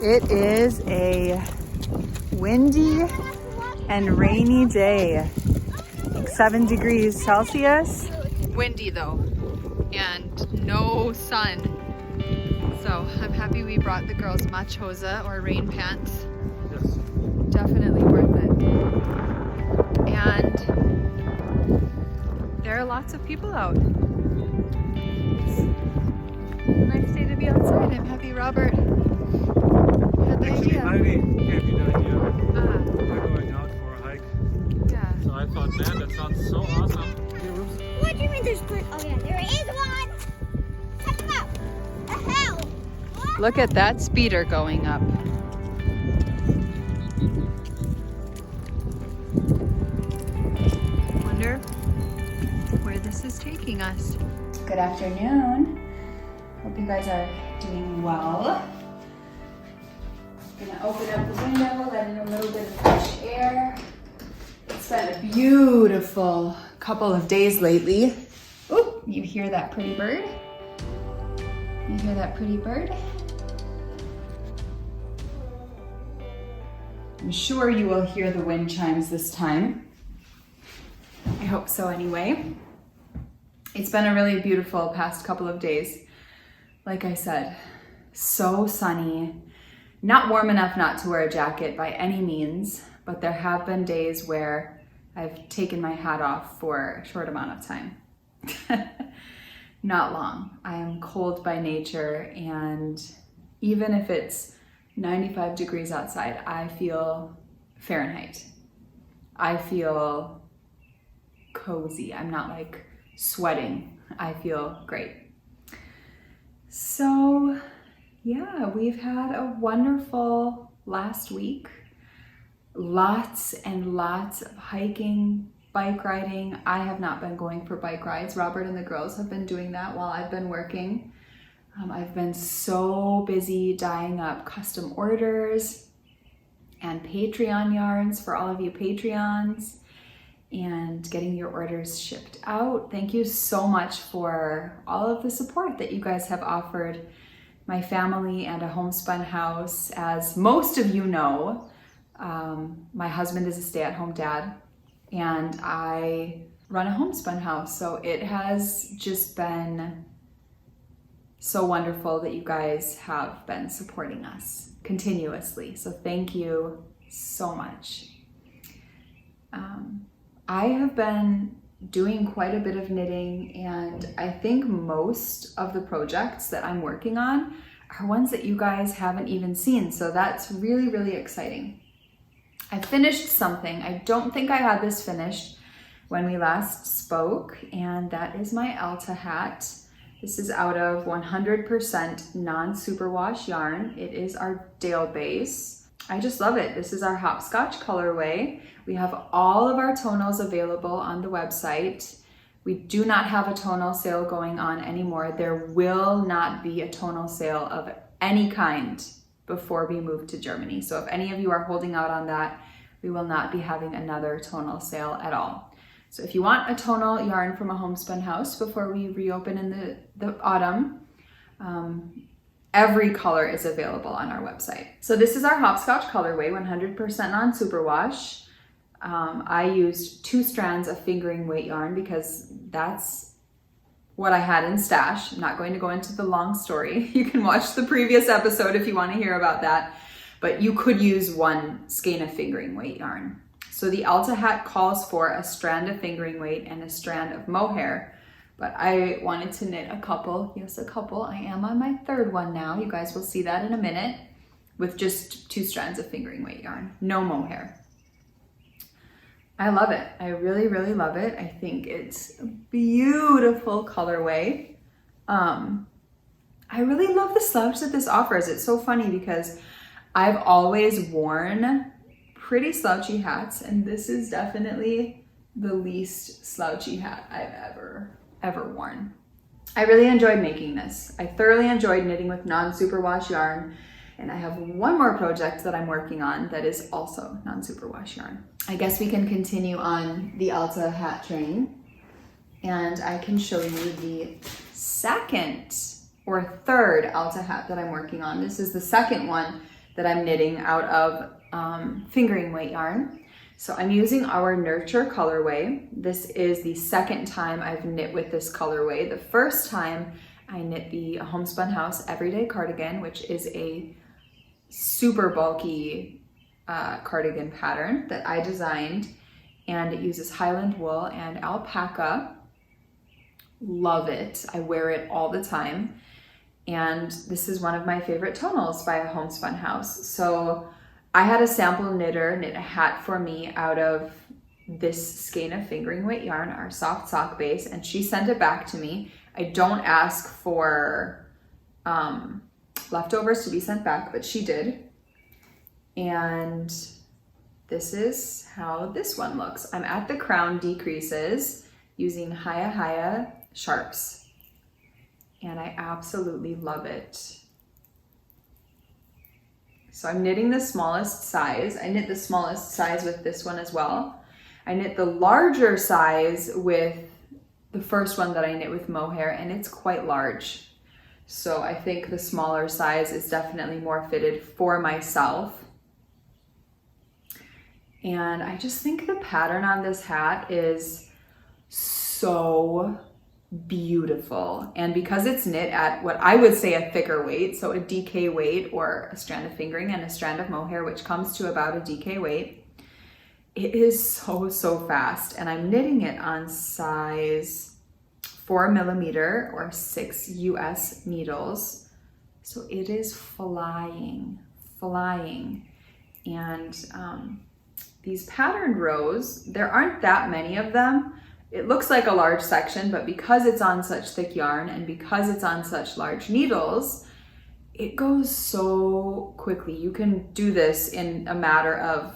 It is a windy and rainy day, like 7 degrees Celsius. Windy though, and no sun. So I'm happy we brought the girls machosa or rain pants. Yes. Definitely worth it. And there are lots of people out. It's a nice day to be outside. I'm happy Robert had the Actually, idea. Heidi gave me the idea. Ah, We're going out for a hike. yeah. So I thought, man, that sounds so awesome. What do you mean there's one? Oh yeah, there is one! Check them out! The hell? What? Look at that speeder going up. Wonder where this is taking us. Good afternoon. Hope you guys are doing well. I'm gonna open up the window, let in a little bit of fresh air. It's been a beautiful couple of days lately. Oh, you hear that pretty bird? You hear that pretty bird? I'm sure you will hear the wind chimes this time. I hope so anyway. It's been a really beautiful past couple of days. Like I said, so sunny. Not warm enough not to wear a jacket by any means, but there have been days where I've taken my hat off for a short amount of time. Not long. I am cold by nature, and even if it's 95 degrees outside, I feel Fahrenheit. I feel cozy. I'm not like sweating. I feel great. So yeah, we've had a wonderful last week. Lots and lots of hiking, bike riding. I have not been going for bike rides. Robert and the girls have been doing that while I've been working. I've been so busy dyeing up custom orders and Patreon yarns for all of you Patreons and getting your orders shipped out. Thank you so much for all of the support that you guys have offered my family and a homespun house. As most of you know, my husband is a stay-at-home dad and I run a homespun house. So it has just been so wonderful that you guys have been supporting us continuously. So thank you so much. I have been doing quite a bit of knitting, and I think most of the projects that I'm working on are ones that you guys haven't even seen. So that's really, really exciting. I finished something. I don't think I had this finished when we last spoke, and that is my Alta hat. This is out of 100% non-superwash yarn. It is our Dale base. I just love it. This is our hopscotch colorway. We have all of our tonals available on the website. We do not have a tonal sale going on anymore. There will not be a tonal sale of any kind before we move to Germany. So if any of you are holding out on that, we will not be having another tonal sale at all. So if you want a tonal yarn from a homespun house before we reopen in the autumn, every color is available on our website. So this is our hopscotch colorway, 100% non-superwash. I used 2 strands of fingering weight yarn because that's what I had in stash. I'm not going to go into the long story. You can watch the previous episode if you want to hear about that, but you could use 1 skein of fingering weight yarn. So the Alta hat calls for a strand of fingering weight and a strand of mohair, but I wanted to knit a couple. Yes, a couple. I am on my 3rd one now. You guys will see that in a minute, with just 2 strands of fingering weight yarn, no mohair. I love it. I really, really love it. I think it's a beautiful colorway. I really love the slouch that this offers. It's so funny because I've always worn pretty slouchy hats, and this is definitely the least slouchy hat I've ever worn. I really enjoyed making this. I thoroughly enjoyed knitting with non-superwash yarn, and I have one more project that I'm working on that is also non-superwash yarn. I guess we can continue on the Alta hat train, and I can show you the 2nd or 3rd Alta hat that I'm working on. This is the 2nd one that I'm knitting out of fingering weight yarn. So I'm using our Nurture colorway. This is the second time I've knit with this colorway. The first time I knit the Homespun House Everyday Cardigan, which is a super bulky cardigan pattern that I designed, and it uses Highland wool and alpaca. Love it. I wear it all the time. And this is one of my favorite tonals by Homespun House. So I had a sample knitter knit a hat for me out of this skein of fingering weight yarn, our soft sock base, and she sent it back to me. I don't ask for leftovers to be sent back, but she did. And this is how this one looks. I'm at the crown decreases using Haya sharps. And I absolutely love it. So I'm knitting the smallest size. I knit the smallest size with this one as well. I knit the larger size with the first one that I knit with mohair, and it's quite large. So I think the smaller size is definitely more fitted for myself. And I just think the pattern on this hat is so beautiful. And because it's knit at what I would say a thicker weight, so a DK weight or a strand of fingering and a strand of mohair, which comes to about a DK weight, it is so fast. And I'm knitting it on size 4mm or 6 US needles. So it is flying. And these patterned rows, there aren't that many of them. It looks like a large section, but because it's on such thick yarn and because it's on such large needles, it goes so quickly. You can do this in a matter of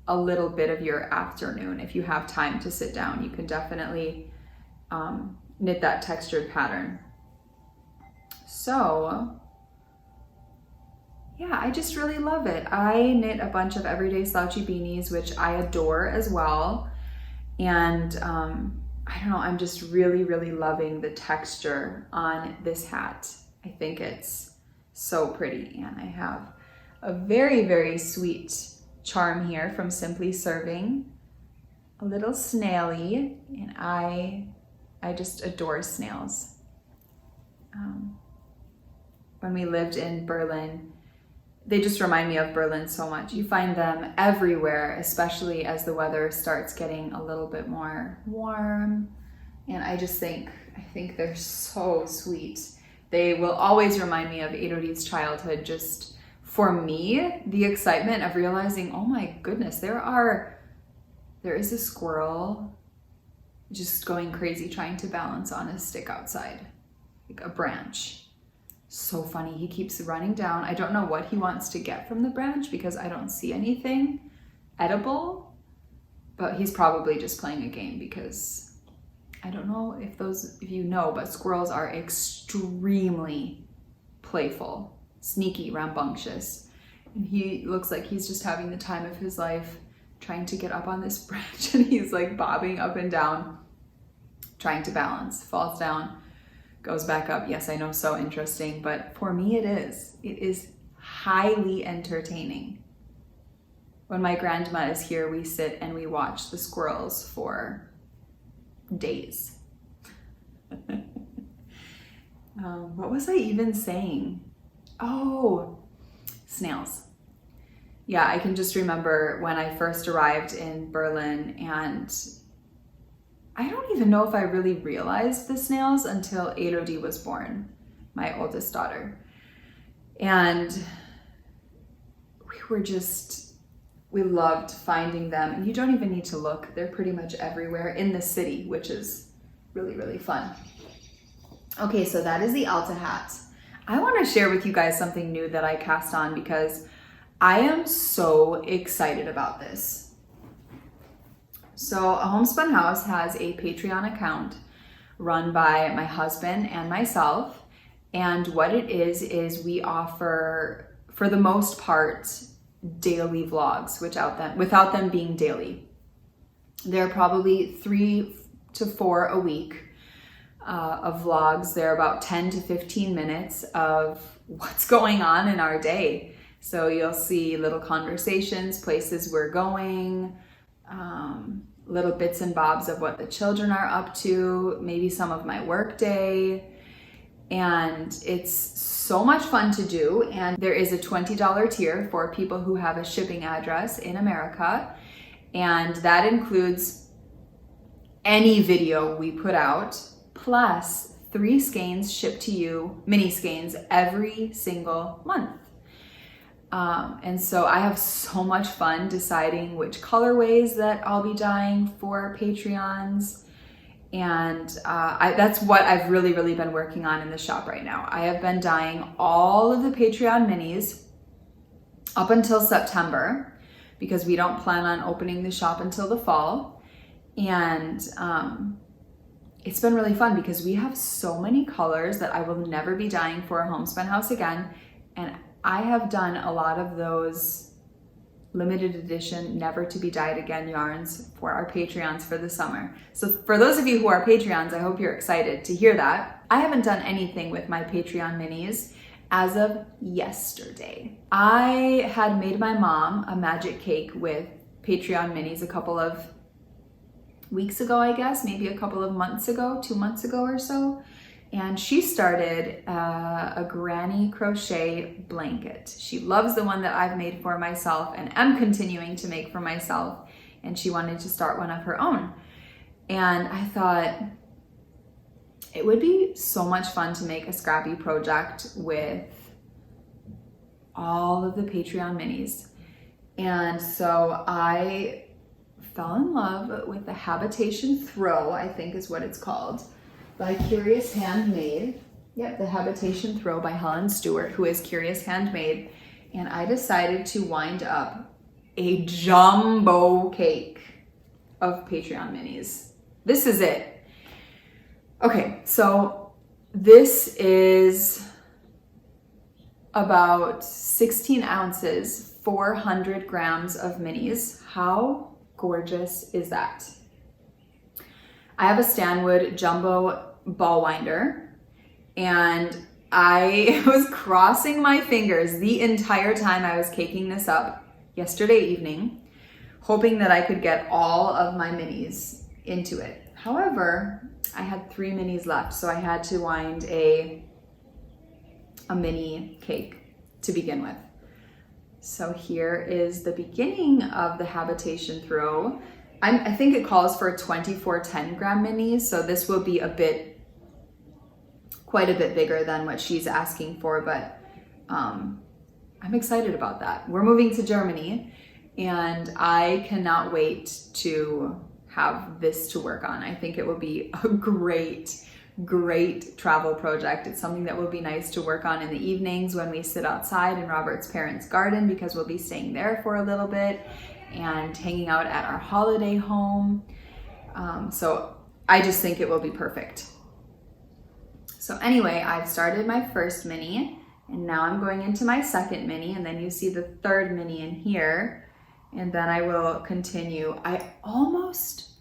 a little bit of your afternoon. If you have time to sit down, you can definitely knit that textured pattern. So yeah, I just really love it. I knit a bunch of everyday slouchy beanies, which I adore as well. And I don't know, I'm just really loving the texture on this hat. I think it's so pretty. And I have a very sweet charm here from Simply Serving, a little snaily, and I just adore snails. When we lived in Berlin, they just remind me of Berlin so much. You find them everywhere, especially as the weather starts getting a little bit more warm. And I think they're so sweet. They will always remind me of Elodie's childhood. Just for me, the excitement of realizing, oh my goodness, there is a squirrel just going crazy trying to balance on a stick outside, like a branch. So funny. He keeps running down. I don't know what he wants to get from the branch because I don't see anything edible, but he's probably just playing a game because I don't know if you know, but squirrels are extremely playful, sneaky, rambunctious. And he looks like he's just having the time of his life trying to get up on this branch, and he's like bobbing up and down, trying to balance, falls down, goes back up. Yes, I know, so interesting, but for me it is highly entertaining. When my grandma is here, we sit and we watch the squirrels for days. What was I even saying? Oh, snails. Yeah, I can just remember when I first arrived in Berlin, and I don't even know if I really realized the snails until Elodie was born, my oldest daughter. And we loved finding them. And you don't even need to look. They're pretty much everywhere in the city, which is really fun. Okay, so that is the Alta hat. I want to share with you guys something new that I cast on because I am so excited about this. So a Homespun House has a Patreon account run by my husband and myself. And what it is we offer, for the most part, daily vlogs without them being daily. They're probably 3 to 4 a week of vlogs. They're about 10 to 15 minutes of what's going on in our day. So you'll see little conversations, places we're going, little bits and bobs of what the children are up to, maybe some of my work day. And it's so much fun to do. And there is a $20 tier for people who have a shipping address in America. And that includes any video we put out, plus 3 skeins shipped to you, mini skeins, every single month. And so I have so much fun deciding which colorways that I'll be dyeing for Patreons. And that's what I've really been working on in the shop right now. I have been dyeing all of the Patreon minis up until September because we don't plan on opening the shop until the fall. And it's been really fun because we have so many colors that I will never be dyeing for a Homespun house again. And I have done a lot of those limited edition, never to be dyed again yarns for our Patreons for the summer. So for those of you who are Patreons, I hope you're excited to hear that. I haven't done anything with my Patreon minis as of yesterday. I had made my mom a magic cake with Patreon minis a couple of weeks ago, I guess, maybe a couple of months ago, 2 months ago or so. And she started a granny crochet blanket. She loves the one that I've made for myself and am continuing to make for myself. And she wanted to start one of her own. And I thought it would be so much fun to make a scrappy project with all of the Patreon minis. And so I fell in love with the Habitation Throw, I think is what it's called, by Curious Handmade. Yep, the Habitation Throw by Helen Stewart, who is Curious Handmade. And I decided to wind up a jumbo cake of Patreon minis. This is it. Okay, so this is about 16 ounces, 400 grams of minis. How gorgeous is that? I have a Stanwood jumbo ball winder, and I was crossing my fingers the entire time I was caking this up yesterday evening, hoping that I could get all of my minis into it. However, I had 3 minis left, so I had to wind a mini cake to begin with. So here is the beginning of the Habitation Throw. I think it calls for 24 10-gram minis, so this will be quite a bit bigger than what she's asking for, but I'm excited about that. We're moving to Germany, and I cannot wait to have this to work on. I think it will be a great travel project. It's something that will be nice to work on in the evenings when we sit outside in Robert's parents' garden, because we'll be staying there for a little bit and hanging out at our holiday home. So I just think it will be perfect. So anyway, I've started my first mini, and now I'm going into my second mini, and then you see the third mini in here, and then I will continue. I almost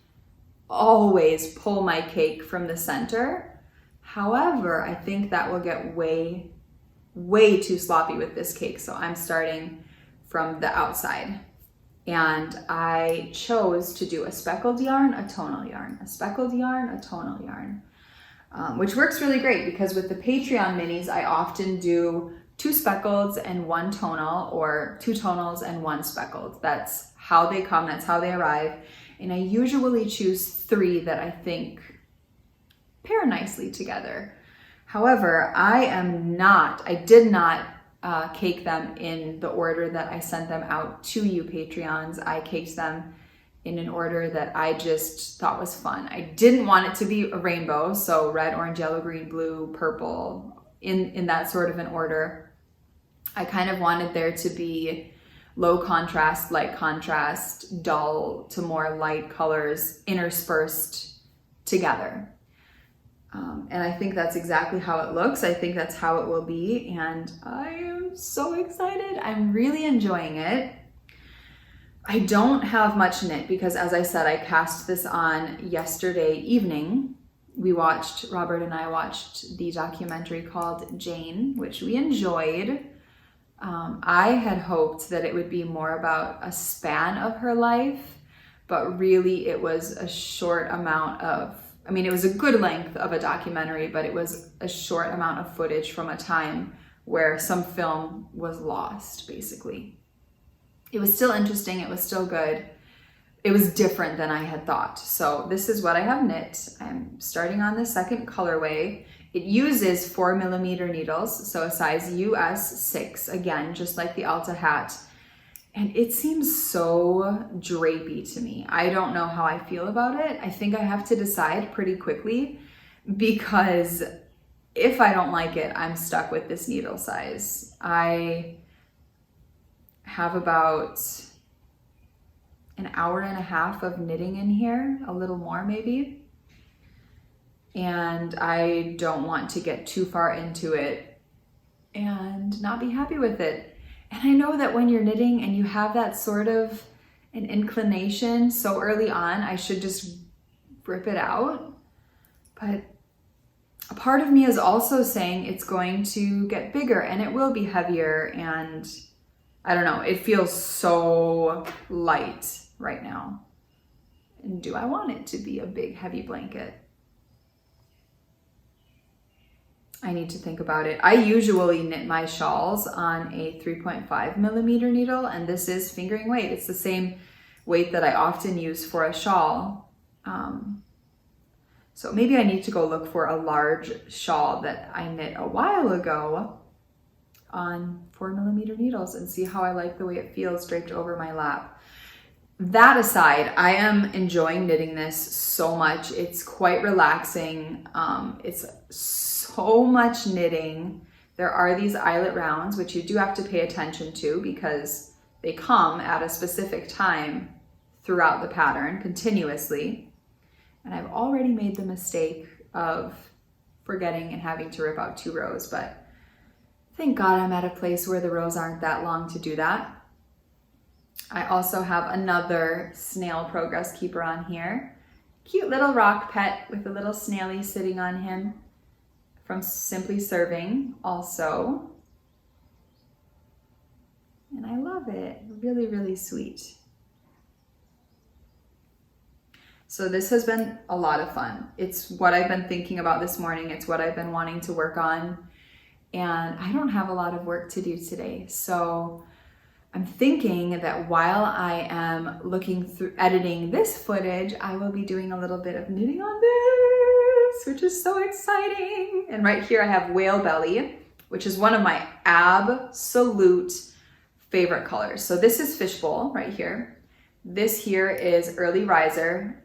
always pull my cake from the center. However, I think that will get way too sloppy with this cake, so I'm starting from the outside. And I chose to do a speckled yarn, a tonal yarn, a speckled yarn, a tonal yarn, which works really great because with the Patreon minis, I often do 2 speckleds and 1 tonal, or 2 tonals and 1 speckled. That's how they come, that's how they arrive. And I usually choose 3 that I think pair nicely together. However, I did not cake them in the order that I sent them out to you Patreons. I caked them in an order that I just thought was fun. I didn't want it to be a rainbow, so red, orange, yellow, green, blue, purple, in that sort of an order. I kind of wanted there to be low contrast, light contrast, dull to more light colors interspersed together. And I think that's exactly how it looks. I think that's how it will be, and I am so excited. I'm really enjoying it. I don't have much knit because, as I said, I cast this on yesterday evening. Robert and I watched the documentary called Jane, which we enjoyed. I had hoped that it would be more about a span of her life, but really it was a short amount of, I mean, it was a good length of a documentary, but it was a short amount of footage from a time where some film was lost, basically. It was still interesting, it was still good. It was different than I had thought. So this is what I have knit. I'm starting on the second colorway. It uses 4mm needles, so a size US 6, again, just like the Alta hat. And it seems so drapey to me. I don't know how I feel about it. I think I have to decide pretty quickly, because if I don't like it, I'm stuck with this needle size. I have about an hour and a half of knitting in here, a little more maybe. And I don't want to get too far into it and not be happy with it. And I know that when you're knitting and you have that sort of an inclination so early on, I should just rip it out. But a part of me is also saying it's going to get bigger and it will be heavier, and I don't know, it feels so light right now. And do I want it to be a big heavy blanket? I need to think about it. I usually knit my shawls on a 3.5mm needle, and this is fingering weight. It's the same weight that I often use for a shawl. So maybe I need to go look for a large shawl that I knit a while ago on 4mm needles and see how I like the way it feels draped over my lap. That aside, I am enjoying knitting this so much. It's quite relaxing. It's so much knitting. There are these eyelet rounds, which you do have to pay attention to because they come at a specific time throughout the pattern continuously. And I've already made the mistake of forgetting and having to rip out 2 rows, but thank God I'm at a place where the rows aren't that long to do that. I also have another snail progress keeper on here. Cute little rock pet with a little snaily sitting on him from Simply Serving also. And I love it. Really, really sweet. So this has been a lot of fun. It's what I've been thinking about this morning. It's what I've been wanting to work on. And I don't have a lot of work to do today. So I'm thinking that while I am looking through editing this footage, I will be doing a little bit of knitting on this, which is so exciting. And right here I have Whale Belly, which is one of my absolute favorite colors. So this is Fishbowl right here. This here is Early Riser.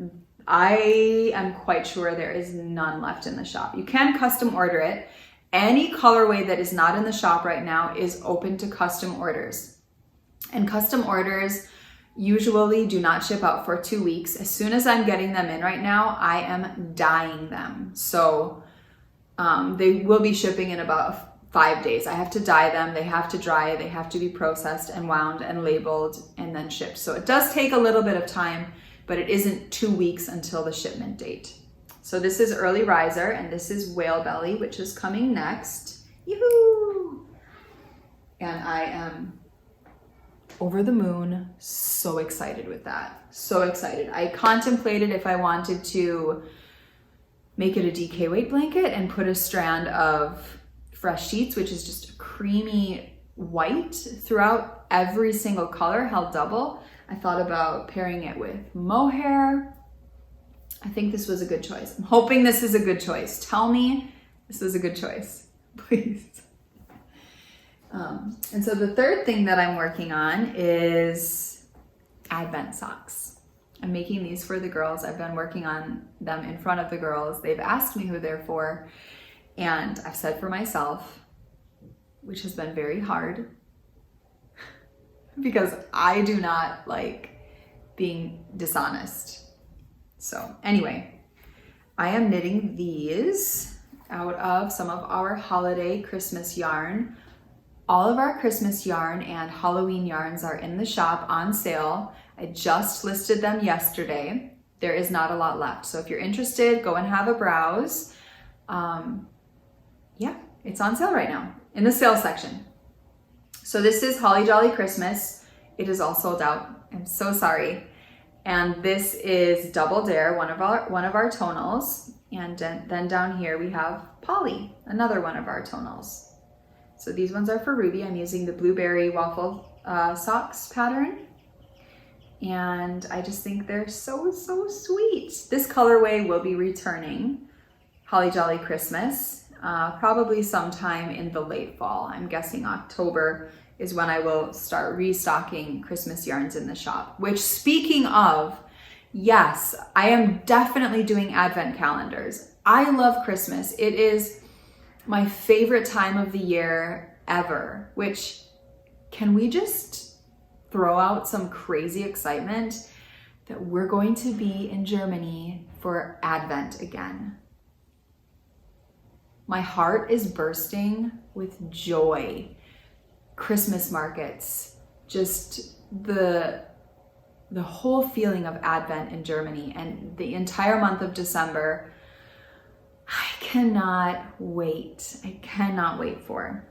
I am quite sure there is none left in the shop. You can custom order it. Any colorway that is not in the shop right now is open to custom orders. And custom orders usually do not ship out for 2 weeks. As soon as I'm getting them in right now, I am dyeing them. So they will be shipping in about 5 days. I have to dye them, they have to dry, they have to be processed and wound and labeled and then shipped. So it does take a little bit of time, but it isn't 2 weeks until the shipment date. So this is Early Riser and this is Whale Belly, which is coming next. Yoo-hoo! And I am over the moon, so excited with that. So excited. I contemplated if I wanted to make it a DK weight blanket and put a strand of Fresh Sheets, which is just a creamy white throughout every single color, held double. I thought about pairing it with mohair. I think this was a good choice. I'm hoping this is a good choice. Tell me this is a good choice, please. And so the third thing that I'm working on is Advent socks. I'm making these for the girls. I've been working on them in front of the girls. They've asked me who they're for. And I've said for myself, which has been very hard because I do not like being dishonest. So anyway, I am knitting these out of some of our holiday Christmas yarn. All of our Christmas yarn and Halloween yarns are in the shop on sale. I just listed them yesterday. There is not a lot left. So if you're interested, go and have a browse. Yeah, it's on sale right now in the sale section. So this is Holly Jolly Christmas. It is all sold out. I'm so sorry. And this is Double Dare, one of our tonals. And then down here we have Polly, another one of our tonals. So these ones are for Ruby. I'm using the blueberry waffle socks pattern. And I just think they're so, so sweet. This colorway will be returning, Holly Jolly Christmas, probably sometime in the late fall. I'm guessing October is when I will start restocking Christmas yarns in the shop. Which, speaking of, yes, I am definitely doing advent calendars. I love Christmas. It is my favorite time of the year ever, which, can we just throw out some crazy excitement that we're going to be in Germany for Advent again. My heart is bursting with joy. Christmas markets, just the whole feeling of Advent in Germany and the entire month of December. I cannot wait. I cannot wait for.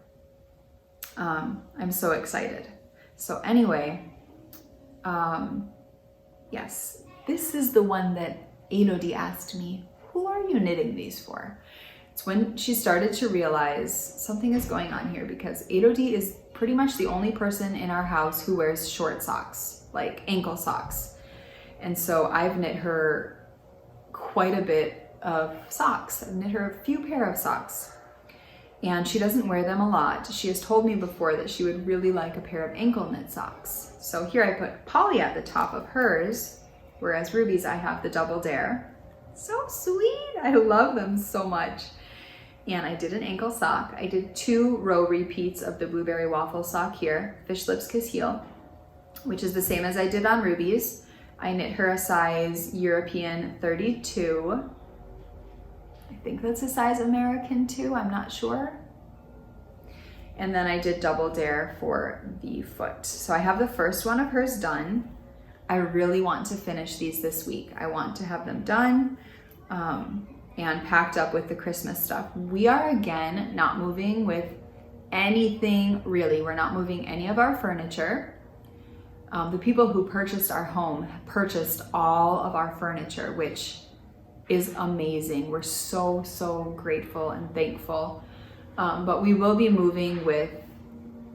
I'm so excited. So anyway, yes, this is the one that Elodie asked me, who are you knitting these for? It's when she started to realize something is going on here, because Elodie is pretty much the only person in our house who wears short socks, like ankle socks. And so I've knit her quite a bit of socks. I've knit her a few pair of socks. And she doesn't wear them a lot. She has told me before that she would really like a pair of ankle knit socks. So here I put Polly at the top of hers, whereas Ruby's I have the Double Dare. So sweet, I love them so much. And I did an ankle sock. I did 2 row repeats of the blueberry waffle sock here, Fish Lips Kiss Heel, which is the same as I did on Ruby's. I knit her a size European 32. I think that's a size American too, I'm not sure. And then I did Double Dare for the foot. So I have the first one of hers done. I really want to finish these this week. I want to have them done and packed up with the Christmas stuff. We are again not moving with anything really. We're not moving any of our furniture. The people who purchased our home purchased all of our furniture, which is amazing. We're so, so grateful and thankful. But we will be moving with,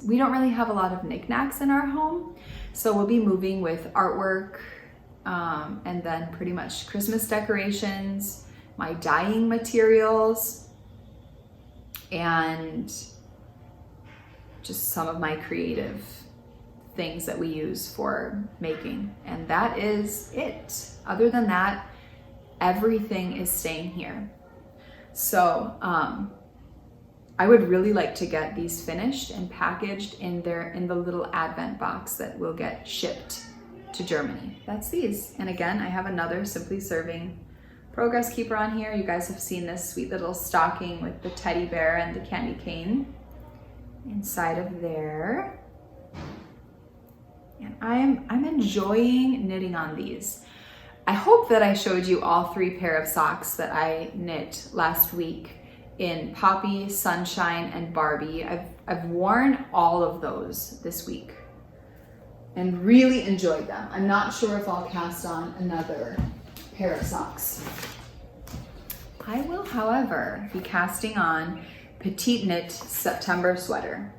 we don't really have a lot of knickknacks in our home. So we'll be moving with artwork and then pretty much Christmas decorations, my dyeing materials, and just some of my creative things that we use for making. And that is it. Other than that, everything is staying here. So I would really like to get these finished and packaged in the little Advent box that will get shipped to Germany. That's these. And again, I have another Simply Serving Progress Keeper on here. You guys have seen this sweet little stocking with the teddy bear and the candy cane inside of there. And I'm enjoying knitting on these. I hope that I showed you all 3 pair of socks that I knit last week in Poppy, Sunshine, and Barbie. I've worn all of those this week and really enjoyed them. I'm not sure if I'll cast on another pair of socks. I will, however, be casting on Petite Knit September Sweater.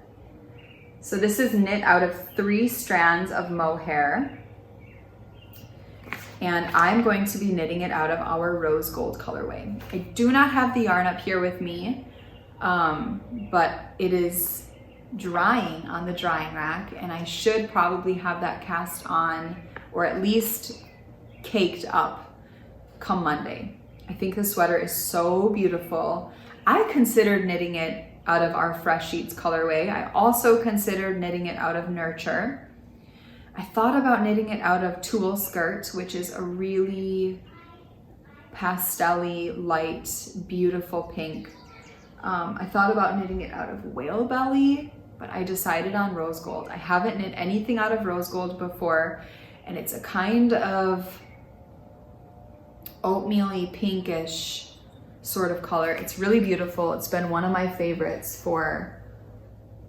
So this is knit out of 3 strands of mohair. And I'm going to be knitting it out of our rose gold colorway. I do not have the yarn up here with me, but it is drying on the drying rack, and I should probably have that cast on, or at least caked up come Monday. I think the sweater is so beautiful. I considered knitting it out of our Fresh Sheets colorway. I also considered knitting it out of Nurture. I thought about knitting it out of Tulle Skirt, which is a really pastel-y, light, beautiful pink. I thought about knitting it out of Whale Belly, but I decided on Rose Gold. I haven't knit anything out of Rose Gold before, and it's a kind of oatmeal-y, pinkish sort of color. It's really beautiful. It's been one of my favorites for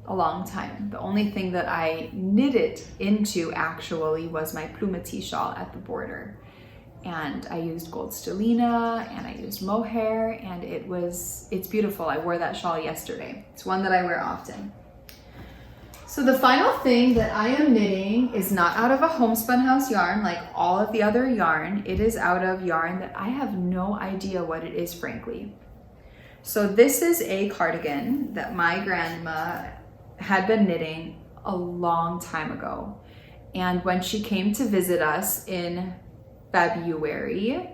a long time. The only thing that I knit it into actually was my plumati shawl at the border. And I used gold stellina and I used mohair, and it's beautiful. I wore that shawl yesterday. It's one that I wear often. So the final thing that I am knitting is not out of a homespun house yarn like all of the other yarn. It is out of yarn that I have no idea what it is, frankly. So this is a cardigan that my grandma had been knitting a long time ago. And when she came to visit us in February,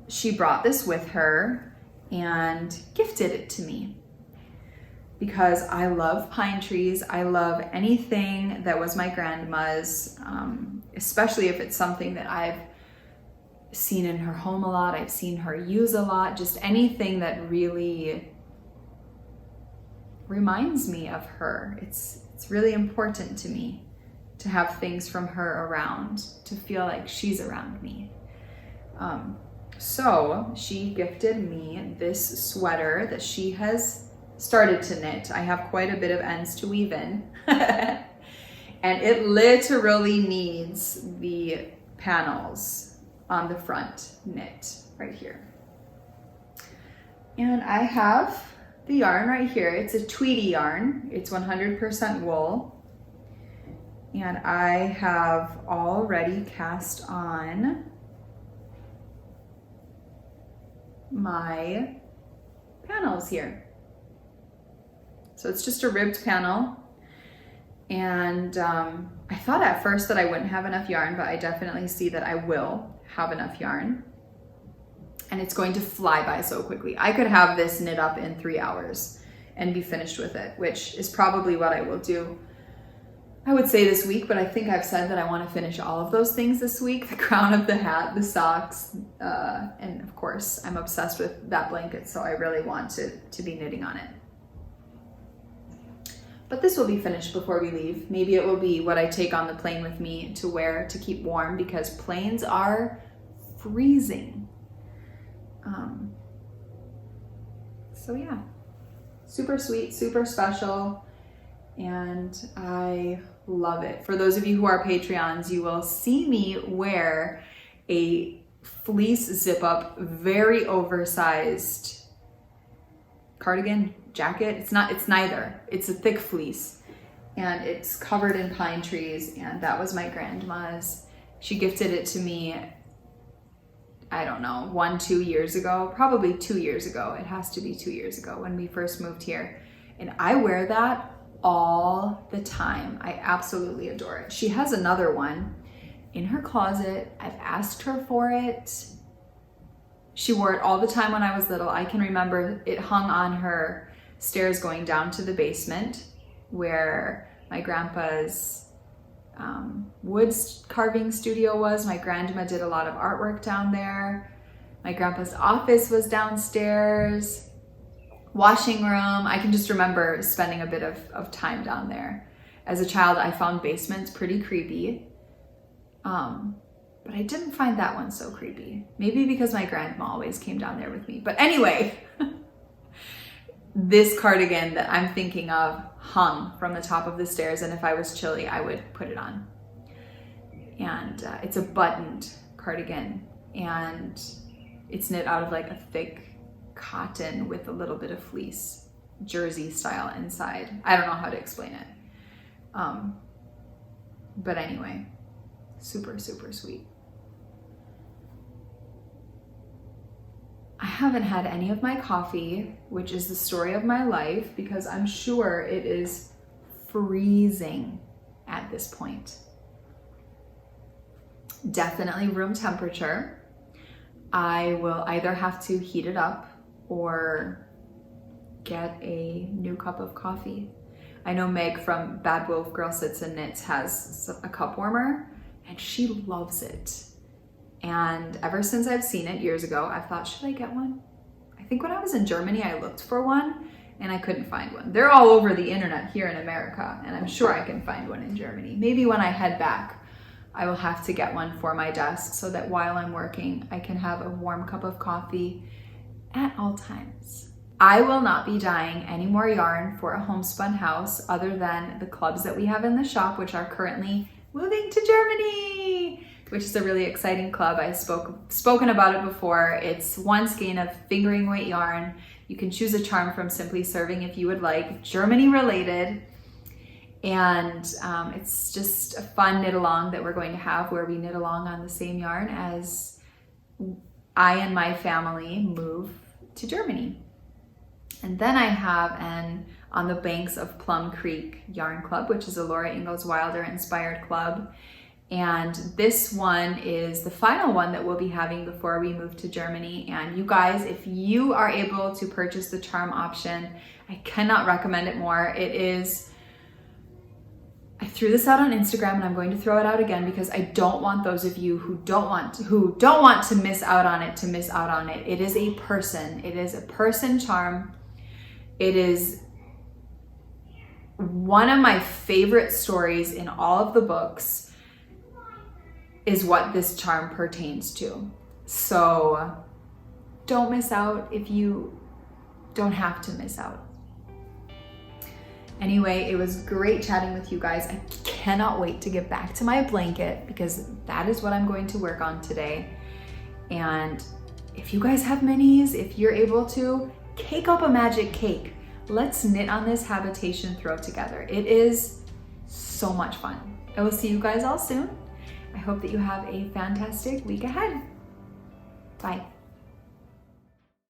she brought this with her and gifted it to me because I love pine trees. I love anything that was my grandma's, especially if it's something that I've seen in her home a lot, I've seen her use a lot, just anything that really reminds me of her. It's really important to me to have things from her around, to feel like she's around me. So she gifted me this sweater that she has started to knit. I have quite a bit of ends to weave in. And it literally needs the panels on the front knit right here. And I have the yarn right here. It's a Tweety yarn. It's 100% wool. And I have already cast on my panels here. So it's just a ribbed panel. And I thought at first that I wouldn't have enough yarn, but I definitely see that I will have enough yarn. And it's going to fly by so quickly. I could have this knit up in 3 hours and be finished with it, which is probably what I will do. I would say this week, but I think I've said that I want to finish all of those things this week. The crown of the hat, the socks, and of course, I'm obsessed with that blanket, so I really want to be knitting on it. But this will be finished before we leave. Maybe it will be what I take on the plane with me to wear to keep warm, because planes are freezing. So yeah, super sweet, super special, and I love it. For those of you who are Patreons, you will see me wear a fleece zip-up, very oversized cardigan, jacket. It's neither. It's a thick fleece, and it's covered in pine trees, and that was my grandma's. She gifted it to me, I don't know, 1-2 years ago, probably 2 years ago. It has to be 2 years ago when we first moved here. And I wear that all the time. I absolutely adore it. She has another one in her closet. I've asked her for it. She wore it all the time when I was little. I can remember it hung on her stairs going down to the basement where my grandpa's wood carving studio was. My grandma did a lot of artwork down there. My grandpa's office was downstairs. Washing room. I can just remember spending a bit of time down there. As a child, I found basements pretty creepy. But I didn't find that one so creepy. Maybe because my grandma always came down there with me. But anyway, this cardigan that I'm thinking of hung from the top of the stairs, and if I was chilly, I would put it on. And it's a buttoned cardigan, and it's knit out of like a thick cotton with a little bit of fleece, jersey style inside. I don't know how to explain it. But anyway, super, super sweet. I haven't had any of my coffee, which is the story of my life, because I'm sure it is freezing at this point. Definitely room temperature. I will either have to heat it up or get a new cup of coffee. I know Meg from Bad Wolf Girl Sits and Knits has a cup warmer, and she loves it. And ever since I've seen it years ago, I've thought, should I get one? I think when I was in Germany, I looked for one and I couldn't find one. They're all over the internet here in America, and I'm sure I can find one in Germany. Maybe when I head back, I will have to get one for my desk so that while I'm working, I can have a warm cup of coffee at all times. I will not be dyeing any more yarn for a homespun house other than the clubs that we have in the shop, which are currently moving to Germany, which is a really exciting club. I've spoken about it before. It's one skein of fingering weight yarn. You can choose a charm from Simply Serving if you would like, Germany related. And it's just a fun knit along that we're going to have where we knit along on the same yarn as I and my family move to Germany. And then I have an On the Banks of Plum Creek Yarn Club, which is a Laura Ingalls Wilder inspired club. And this one is the final one that we'll be having before we move to Germany. And you guys, if you are able to purchase the charm option, I cannot recommend it more. It is, I threw this out on Instagram and I'm going to throw it out again because I don't want those of you who don't want to miss out on it to miss out on it. It is a person. It is a person charm. It is one of my favorite stories in all of the books is what this charm pertains to. So don't miss out if you don't have to miss out. Anyway, it was great chatting with you guys. I cannot wait to get back to my blanket because that is what I'm going to work on today. And if you guys have minis, if you're able to, cake up a magic cake. Let's knit on this Habitation throw together. It is so much fun. I will see you guys all soon. I hope that you have a fantastic week ahead. Bye.